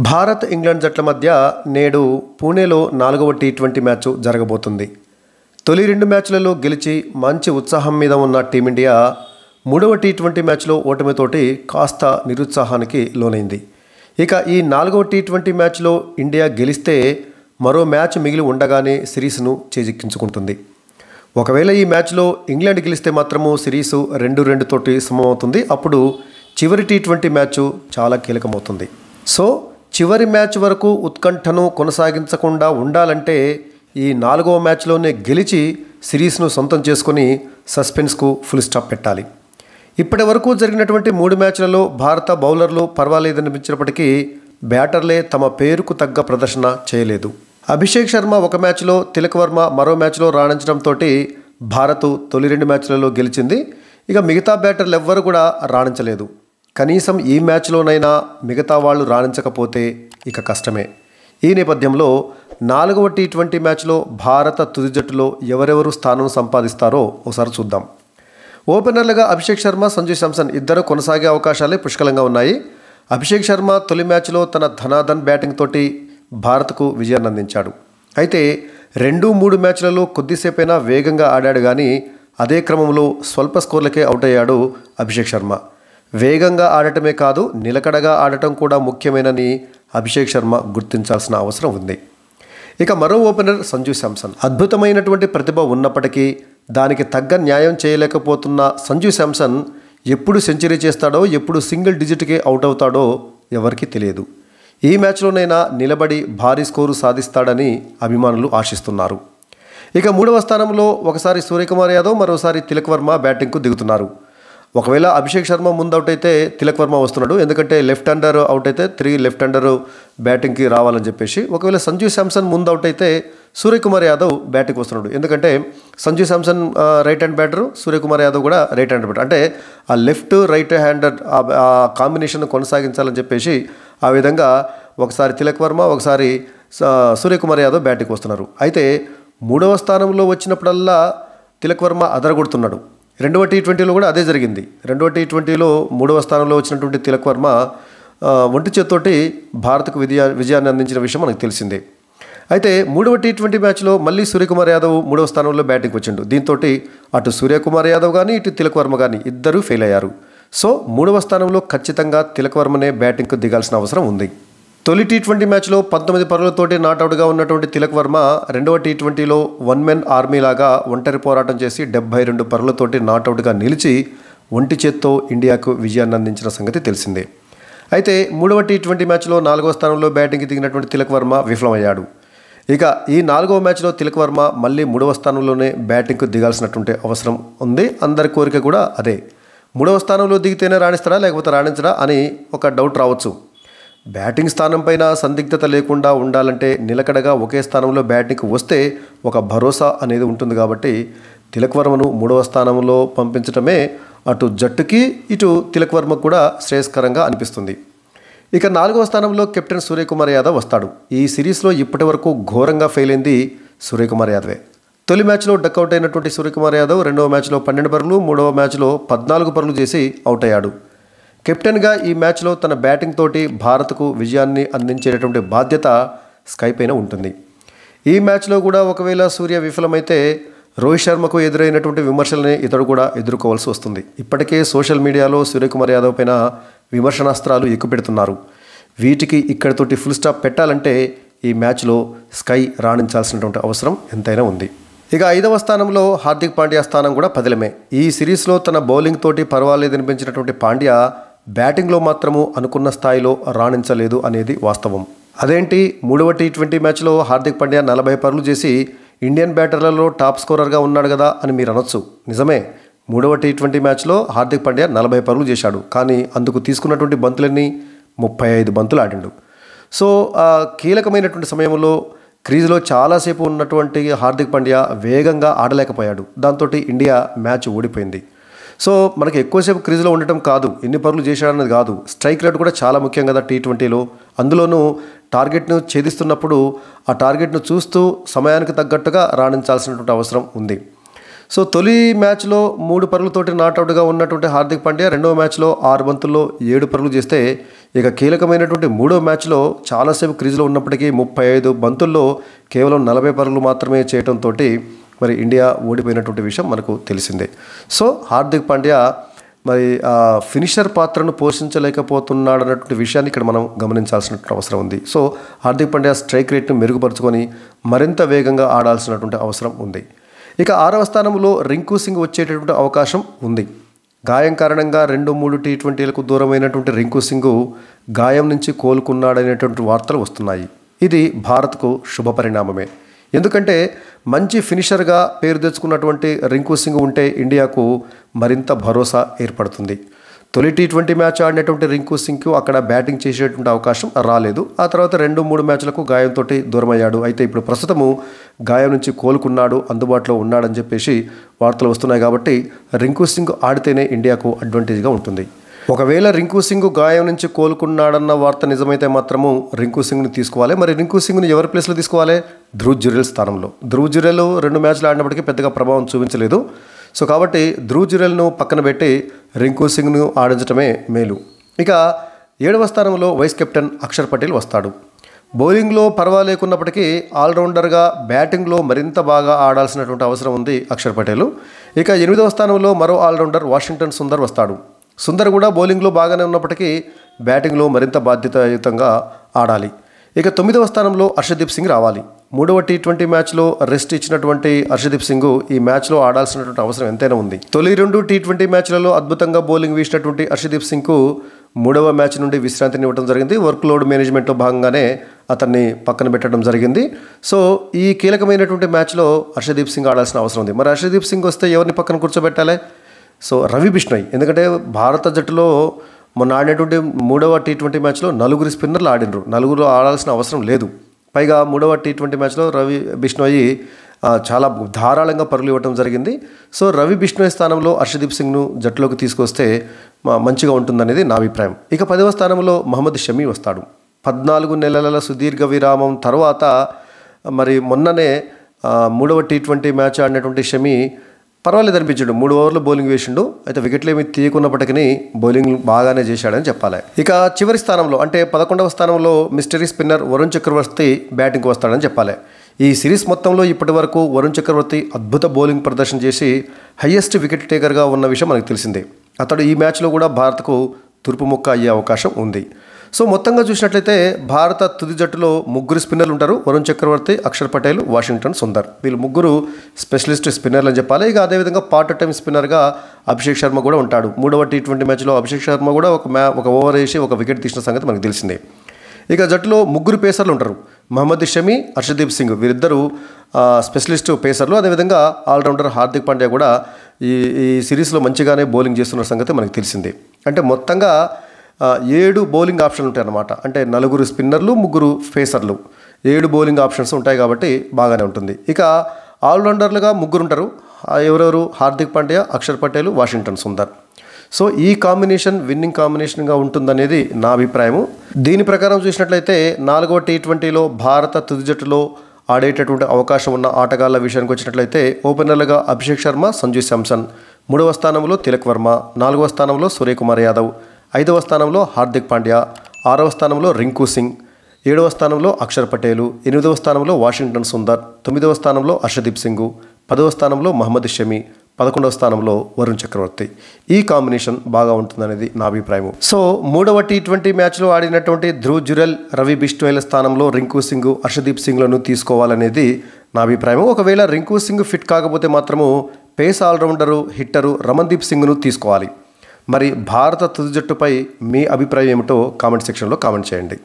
Bharat England జట్ల మధ్య నేడు పూణేలో 4వ టీ20 మ్యాచ్ జరగబోతుంది. తొలి 2 మ్యాచ్లలో గెలిచి మంచి ఉత్సాహం మీద ఉన్న టీమిండియా 3వ టీ20 మ్యాచ్లో ఓటమితోటి కాస్త నిరుత్సాహానికి లోనైంది. ఇక ఈ 4వ టీ20 మ్యాచ్లో ఇండియా గెలిస్తే మరో మ్యాచ్ మిగిలి ఉండగానే సిరీస్ను చేజిక్కించుకుంటుంది. ఒకవేళ ఈ మ్యాచ్లో ఇంగ్లాండ్ గెలిస్తే మాత్రము సిరీసు 2-2 తోటి సమమవుతుంది. అప్పుడు చివరి టీ20 మ్యాచ్ చాలా కీలకమవుతుంది. సో చివరి మ్యాచ్ వరకు ఉత్కంఠను కొనసాగించకుండా ఉండాలంటే ఈ 4వ మ్యాచ్లోనే గెలిచి సిరీస్ను సొంతం చేసుకొని సస్పెన్స్కు ఫుల్ స్టాప్ పెట్టాలి. ఇప్పటి వరకు జరిగినటువంటి 3 మ్యాచ్లలో భారత బౌలర్లు పర్వాలేదనిపించినప్పటికీ బ్యాటర్లే తమ పేరుకు తగ్గ ప్రదర్శన చేయలేదు. అభిషేక్ శర్మ ఒక మ్యాచ్లో, తిలక్ వర్మ మరో మ్యాచ్లో రాణించడంతో భారత్ తొలి 2 మ్యాచ్లలో గెలిచింది. ఇక మిగతా బ్యాటర్లు ఎవ్వరు కూడా రాణించలేదు. కనీసం ఈ మ్యాచ్లోనైనా మిగతా వాళ్ళు రాణించకపోతే ఇక కష్టమే. ఈ నేపథ్యంలో 4వ టీ20 మ్యాచ్లో భారత తుది జట్టులో ఎవరెవరు స్థానం సంపాదిస్తారో ఒకసారి చూద్దాం. ఓపెనర్లుగా అభిషేక్ శర్మ, సంజు శాంసన్ ఇద్దరు కొనసాగే అవకాశాలే పుష్కలంగా ఉన్నాయి. అభిషేక్ శర్మ తొలి మ్యాచ్లో తన ధనాధన్ బ్యాటింగ్ తోటి భారత్కు విజయాన్ని అందించాడు. అయితే 2-3 మ్యాచ్లలో కొద్దిసేపైనా వేగంగా ఆడాడు, కానీ అదే క్రమంలో స్వల్ప స్కోర్లకే అవుట్ అయ్యాడు అభిషేక్ శర్మ. వేగంగా ఆడటమే కాదు, నిలకడగా ఆడటం కూడా ముఖ్యమేనని అభిషేక్ శర్మ గుర్తించాల్సిన అవసరం ఉంది. ఇక మరో ఓపెనర్ సంజు శాంసన్. అద్భుతమైనటువంటి ప్రతిభ ఉన్నప్పటికీ దానికి తగ్గ న్యాయం చేయలేకపోతున్న సంజు శాంసన్ ఎప్పుడు సెంచరీ చేస్తాడో, ఎప్పుడు సింగిల్ డిజిట్కే అవుట్ అవుతాడో ఎవరికీ తెలియదు. ఈ మ్యాచ్లోనైనా నిలబడి భారీ స్కోరు సాధిస్తాడని అభిమానులు ఆశిస్తున్నారు. ఇక 3వ స్థానంలో ఒకసారి సూర్యకుమార్ యాదవ్, మరోసారి తిలక్ వర్మ బ్యాటింగ్కు దిగుతున్నారు. ఒకవేళ అభిషేక్ శర్మ ముందు అవుట్ అయితే తిలక్ వర్మ వస్తున్నాడు, ఎందుకంటే లెఫ్ట్ హ్యాండర్ అవుట్ అయితే 3 లెఫ్ట్ హ్యాండర్ బ్యాటింగ్కి రావాలని చెప్పేసి. ఒకవేళ సంజు శాంసన్ ముందు అవుట్ అయితే సూర్యకుమార్ యాదవ్ బ్యాటింగ్కి వస్తున్నాడు, ఎందుకంటే Sanju Samson right hand batter, Suryakumar Yadav కూడా రైట్ హ్యాండ్ బ్యాటర్. అంటే ఆ లెఫ్ట్ రైట్ హ్యాండర్ ఆ కాంబినేషన్ కొనసాగించాలని చెప్పేసి ఆ విధంగా ఒకసారి తిలక్ వర్మ, ఒకసారి సూర్యకుమార్ యాదవ్ బ్యాటింగ్కి వస్తున్నారు. అయితే 3వ స్థానంలో వచ్చినప్పుడల్లా తిలక్ వర్మ అదరగొడుతున్నాడు. 2వ టీ20లో కూడా అదే జరిగింది. 2వ టీ20లో 3వ స్థానంలో వచ్చినటువంటి తిలక్ వర్మ ఒంటి చేత్తోటి భారత్కు విజయాన్ని అందించిన విషయం మనకు తెలిసిందే. అయితే 3వ టీ20 మ్యాచ్లో మళ్ళీ సూర్యకుమార్ యాదవ్ 3వ స్థానంలో బ్యాటింగ్కి వచ్చిండు. దీంతో అటు సూర్యకుమార్ యాదవ్ కానీ ఇటు తిలక్ వర్మ కానీ ఇద్దరూ ఫెయిల్ అయ్యారు. సో 3వ స్థానంలో ఖచ్చితంగా తిలక్ వర్మనే బ్యాటింగ్కు దిగాల్సిన అవసరం ఉంది. తొలి టీ20 మ్యాచ్లో 19 పరుగులతోటి నాట్అవుట్గా ఉన్నటువంటి తిలక్ వర్మ 2వ టీ20లో 1 మెన్ ఆర్మీ లాగా ఒంటరి పోరాటం చేసి 72 పరుగులతోటి నాట్అవుట్గా నిలిచి ఒంటి చేత్తో ఇండియాకు విజయాన్ని అందించిన సంగతి తెలిసిందే. అయితే 3వ టీ20 మ్యాచ్లో 4వ స్థానంలో బ్యాటింగ్కి దిగినటువంటి తిలక్ వర్మ విఫలమయ్యాడు. ఇక ఈ 4వ మ్యాచ్లో తిలక్ వర్మ మళ్ళీ 3వ స్థానంలోనే బ్యాటింగ్కు దిగాల్సినటువంటి అవసరం ఉంది. అందరి కోరిక కూడా అదే. 3వ స్థానంలో దిగితేనే రాణిస్తారా లేకపోతే రాణించరా అని ఒక డౌట్ రావచ్చు. బ్యాటింగ్ స్థానం పైన సందిగ్ధత లేకుండా ఉండాలంటే నిలకడగా ఒకే స్థానంలో బ్యాటింగ్కి వస్తే ఒక భరోసా అనేది ఉంటుంది. కాబట్టి తిలక్ వర్మను 3వ స్థానంలో పంపించడమే అటు జట్టుకి ఇటు తిలక్ వర్మకు కూడా శ్రేయస్కరంగా అనిపిస్తుంది. ఇక 4వ స్థానంలో కెప్టెన్ సూర్యకుమార్ యాదవ్ వస్తాడు. ఈ సిరీస్లో ఇప్పటి వరకు ఘోరంగా ఫెయిల్ అయింది సూర్యకుమార్ యాదవే. తొలి మ్యాచ్లో డక్అవుట్ అయినటువంటి సూర్యకుమార్ యాదవ్ 2వ మ్యాచ్లో 12 పరుగులు, 3వ మ్యాచ్లో 14 పరుగులు చేసి అవుట్ అయ్యాడు. కెప్టెన్గా ఈ మ్యాచ్లో తన బ్యాటింగ్ తోటి భారత్కు విజయాన్ని అందించేటటువంటి బాధ్యత స్కై పైన ఉంటుంది. ఈ మ్యాచ్లో కూడా ఒకవేళ సూర్య విఫలమైతే రోహిత్ శర్మకు ఎదురైనటువంటి విమర్శలని ఇతడు కూడా ఎదుర్కోవాల్సి వస్తుంది. ఇప్పటికే సోషల్ మీడియాలో సూర్యకుమార్ యాదవ్ పైన విమర్శనాస్త్రాలు ఎక్కుపెడుతున్నారు. వీటికి ఇక్కడితోటి ఫుల్ స్టాప్ పెట్టాలంటే ఈ మ్యాచ్లో స్కై రాణించాల్సినటువంటి అవసరం ఎంతైనా ఉంది. ఇక 5వ స్థానంలో హార్దిక్ పాండ్యా స్థానం కూడా పదిలమే. ఈ సిరీస్లో తన బౌలింగ్ తోటి పర్వాలేదనిపించినటువంటి పాండ్యా బ్యాటింగ్లో మాత్రము అనుకున్న స్థాయిలో రాణించలేదు అనేది వాస్తవం. అదేంటి, 3వ టీ20 మ్యాచ్లో హార్దిక్ పాండ్యా 40 పరుగులు చేసి ఇండియన్ బ్యాటర్లలో టాప్ స్కోరర్గా ఉన్నాడు కదా అని మీరు అనొచ్చు. నిజమే, 3వ టీ20 మ్యాచ్లో హార్దిక్ పాండ్యా 40 పరుగులు చేశాడు, కానీ అందుకు తీసుకున్నటువంటి బంతులన్నీ 35 బంతులు ఆడిండు. సో కీలకమైనటువంటి సమయంలో క్రీజ్లో చాలాసేపు ఉన్నటువంటి హార్దిక్ పాండ్యా వేగంగా ఆడలేకపోయాడు. దాంతో ఇండియా మ్యాచ్ ఓడిపోయింది. సో మనకి ఎక్కువసేపు క్రీజ్లో ఉండటం కాదు, ఎన్ని పరుగులు చేశాడన్నది కాదు, స్ట్రైక్ రేట్ కూడా చాలా ముఖ్యం కదా టీ20లో. అందులోనూ టార్గెట్ను ఛేదిస్తున్నప్పుడు ఆ టార్గెట్ను చూస్తూ సమయానికి తగ్గట్టుగా రాణించాల్సినటువంటి అవసరం ఉంది. సో తొలి మ్యాచ్లో 3 పరుగులతోటి నాట్అవుట్గా ఉన్నటువంటి హార్దిక్ పాండ్యా రెండవ మ్యాచ్లో 6 బంతుల్లో 7 పరుగులు చేస్తే ఇక కీలకమైనటువంటి మూడో మ్యాచ్లో చాలాసేపు క్రీజ్లో ఉన్నప్పటికీ 35 బంతుల్లో కేవలం 40 పరుగులు మాత్రమే చేయడంతో మరి ఇండియా ఓడిపోయినటువంటి విషయం మనకు తెలిసిందే. సో హార్దిక్ పాండ్యా మరి ఫినిషర్ పాత్రను పోషించలేకపోతున్నాడు అన్నటువంటి విషయాన్ని ఇక్కడ మనం గమనించాల్సినటువంటి అవసరం ఉంది. సో హార్దిక్ పాండ్యా స్ట్రైక్ రేట్ను మెరుగుపరుచుకొని మరింత వేగంగా ఆడాల్సినటువంటి అవసరం ఉంది. ఇక 6వ స్థానంలో రింకు సింగ్ వచ్చేటటువంటి అవకాశం ఉంది. గాయం కారణంగా 2-3 టీ20లకు దూరమైనటువంటి రింకు సింగ్ గాయం నుంచి కోలుకున్నాడనేటువంటి వార్తలు వస్తున్నాయి. ఇది భారత్కు శుభ పరిణామమే. ఎందుకంటే మంచి ఫినిషర్గా పేరు తెచ్చుకున్నటువంటి రింకు సింగ్ ఉంటే ఇండియాకు మరింత భరోసా ఏర్పడుతుంది. తొలి టీ20 మ్యాచ్ ఆడినటువంటి రింకు సింగ్కు అక్కడ బ్యాటింగ్ చేసేటువంటి అవకాశం రాలేదు. ఆ తర్వాత 2-3 మ్యాచ్లకు గాయంతో దూరమయ్యాడు. అయితే ఇప్పుడు ప్రస్తుతము గాయం నుంచి కోలుకున్నాడు, అందుబాటులో ఉన్నాడని చెప్పేసి వార్తలు వస్తున్నాయి. కాబట్టి రింకు సింగ్ ఆడితేనే ఇండియాకు అడ్వాంటేజ్గా ఉంటుంది. ఒకవేళ రింకు సింగ్ గాయం నుంచి కోలుకున్నాడన్న వార్త నిజమైతే మాత్రము రింకు సింగ్ని తీసుకోవాలి. మరి రింకు సింగ్ని ఎవరి ప్లేస్లో తీసుకోవాలి? ధ్రువ్ జురేల్ స్థానంలో. ధ్రువ్ జురేల్ 2 మ్యాచ్లు ఆడినప్పటికీ పెద్దగా ప్రభావం చూపించలేదు. సో కాబట్టి ధ్రువ్ జురేల్ను పక్కన పెట్టి రింకు సింగ్ను ఆడించడమే మేలు. ఇక 7వ స్థానంలో వైస్ కెప్టెన్ అక్షర్ పటేల్ వస్తాడు. బౌలింగ్లో పర్వాలేకున్నప్పటికీ ఆల్రౌండర్గా బ్యాటింగ్లో మరింత బాగా ఆడాల్సినటువంటి అవసరం ఉంది అక్షర్ పటేల్. ఇక 8వ స్థానంలో మరో ఆల్రౌండర్ వాషింగ్టన్ సుందర్ వస్తాడు. సుందర్ కూడా బౌలింగ్లో బాగానే ఉన్నప్పటికీ బ్యాటింగ్లో మరింత బాధ్యతాయుతంగా ఆడాలి. ఇక 9వ స్థానంలో హర్షదీప్ సింగ్ రావాలి. 3వ టీ20 మ్యాచ్లో రెస్ట్ ఇచ్చినటువంటి హర్షదీప్ సింగ్ ఈ మ్యాచ్లో ఆడాల్సినటువంటి అవసరం ఎంతైనా ఉంది. తొలి 2 టీ20 మ్యాచ్లలో అద్భుతంగా బౌలింగ్ వీసినటువంటి హర్షదీప్ సింగ్కు 3వ మ్యాచ్ నుండి విశ్రాంతిని ఇవ్వడం జరిగింది. వర్క్ లోడ్ మేనేజ్మెంట్లో భాగంగానే అతన్ని పక్కన పెట్టడం జరిగింది. సో ఈ కీలకమైనటువంటి మ్యాచ్లో హర్షదీప్ సింగ్ ఆడాల్సిన అవసరం ఉంది. మరి హర్షదీప్ సింగ్ వస్తే ఎవరిని పక్కన కూర్చోబెట్టాలి? సో రవి బిష్ణోయ్. ఎందుకంటే భారత జట్టులో మొన్న ఆడినటువంటి 3వ టీ20 మ్యాచ్లో 4 స్పిన్నర్లు ఆడినరు. 4 ఆడాల్సిన అవసరం లేదు. పైగా 3వ టీ20 మ్యాచ్లో రవి బిష్ణోయ్ చాలా ధారాళంగా పరుగులు ఇవ్వడం జరిగింది. సో రవి బిష్ణోయ్ స్థానంలో హర్షదీప్ సింగ్ను జట్టులోకి తీసుకొస్తే మంచిగా ఉంటుందనేది నా అభిప్రాయం. ఇక 10వ స్థానంలో మహమ్మద్ షమీ వస్తాడు. 14 నెలల సుదీర్ఘ విరామం తర్వాత మరి మొన్ననే 3వ టీ20 మ్యాచ్ ఆడినటువంటి షమీ పర్వాలేదు అనిపించాడు. 3 ఓవర్లు బౌలింగ్ వేసిండు. అయితే వికెట్లు ఏమి తీయకున్నప్పటికీ బౌలింగ్ బాగానే చేశాడని చెప్పాలి. ఇక చివరి స్థానంలో అంటే 11వ స్థానంలో మిస్టరీ స్పిన్నర్ వరుణ్ చక్రవర్తి బ్యాటింగ్కి వస్తాడని చెప్పాలి. ఈ సిరీస్ మొత్తంలో ఇప్పటి వరకు వరుణ్ చక్రవర్తి అద్భుత బౌలింగ్ ప్రదర్శన చేసి హయ్యెస్ట్ వికెట్ టేకర్గా ఉన్న విషయం మనకు తెలిసిందే. అతడు ఈ మ్యాచ్లో కూడా భారత్కు తూర్పు ముక్క అయ్యే అవకాశం ఉంది. సో మొత్తంగా చూసినట్లయితే భారత తుది జట్టులో 3 స్పిన్నర్లు ఉంటారు. వరుణ్ చక్రవర్తి, అక్షర్ పటేల్, వాషింగ్టన్ సుందర్. వీళ్ళు 3 స్పెషలిస్ట్ స్పిన్నర్లు అని చెప్పాలి. ఇక అదేవిధంగా పార్ట్ టైం స్పిన్నర్గా అభిషేక్ శర్మ కూడా ఉంటాడు. 3వ టీ20 మ్యాచ్లో అభిషేక్ శర్మ కూడా ఒక ఓవర్ వేసి ఒక వికెట్ తీసిన సంగతి మనకు తెలిసిందే. ఇక జట్టులో 3 పేసర్లు ఉంటారు. మహమ్మద్ షమీ, హర్షదీప్ సింగ్ వీరిద్దరూ స్పెషలిస్ట్ పేసర్లు. అదేవిధంగా ఆల్రౌండర్ హార్దిక్ పాండ్యా కూడా ఈ సిరీస్లో మంచిగానే బౌలింగ్ చేస్తున్న సంగతి మనకు తెలిసిందే. అంటే మొత్తంగా 7 బౌలింగ్ ఆప్షన్లు ఉంటాయి అన్నమాట. అంటే 4 స్పిన్నర్లు, 3 పేసర్లు, 7 బౌలింగ్ ఆప్షన్స్ ఉంటాయి కాబట్టి బాగానే ఉంటుంది. ఇక ఆల్రౌండర్లుగా 3 ఉంటారు. ఎవరెవరు? హార్దిక్ పాండ్యా, అక్షర్ పటేల్, వాషింగ్టన్ సుందర్. సో ఈ కాంబినేషన్ విన్నింగ్ కాంబినేషన్గా ఉంటుందనేది నా అభిప్రాయము. దీని ప్రకారం చూసినట్లయితే 4వ టీ20లో భారత తుది జట్టులో ఆడేటటువంటి అవకాశం ఉన్న ఆటగాళ్ల విషయానికి వచ్చినట్లయితే ఓపెనర్లుగా అభిషేక్ శర్మ, సంజు శాంసన్, 3వ స్థానంలో తిలక్ వర్మ, 4వ స్థానంలో సూర్యకుమార్ యాదవ్, 5వ స్థానంలో హార్దిక్ పాండ్యా, 6వ స్థానంలో రింకు సింగ్, 7వ స్థానంలో అక్షర్ పటేల్, 8వ స్థానంలో వాషింగ్టన్ సుందర్, 9వ స్థానంలో హర్షదీప్ సింగ్, 10వ స్థానంలో మహమ్మద్ షమీ, 11వ స్థానంలో వరుణ్ చక్రవర్తి. ఈ కాంబినేషన్ బాగా ఉంటుందనేది నా అభిప్రాయం. సో 3వ టీ20 మ్యాచ్లో ఆడినటువంటి ధ్రువ్ జురెల్, రవి బిష్ణోయ్ల స్థానంలో రింకు సింగ్, హర్షదీప్ సింగ్లను తీసుకోవాలనేది నా అభిప్రాయం. ఒకవేళ రింకు సింగ్ ఫిట్ కాకపోతే మాత్రము పేస్ ఆల్రౌండరు, హిట్టరు రమన్దీప్ సింగ్ను తీసుకోవాలి. మరి భారత తుది జట్టుపై మీ అభిప్రాయం ఏమిటో కామెంట్ సెక్షన్లో కామెంట్ చేయండి.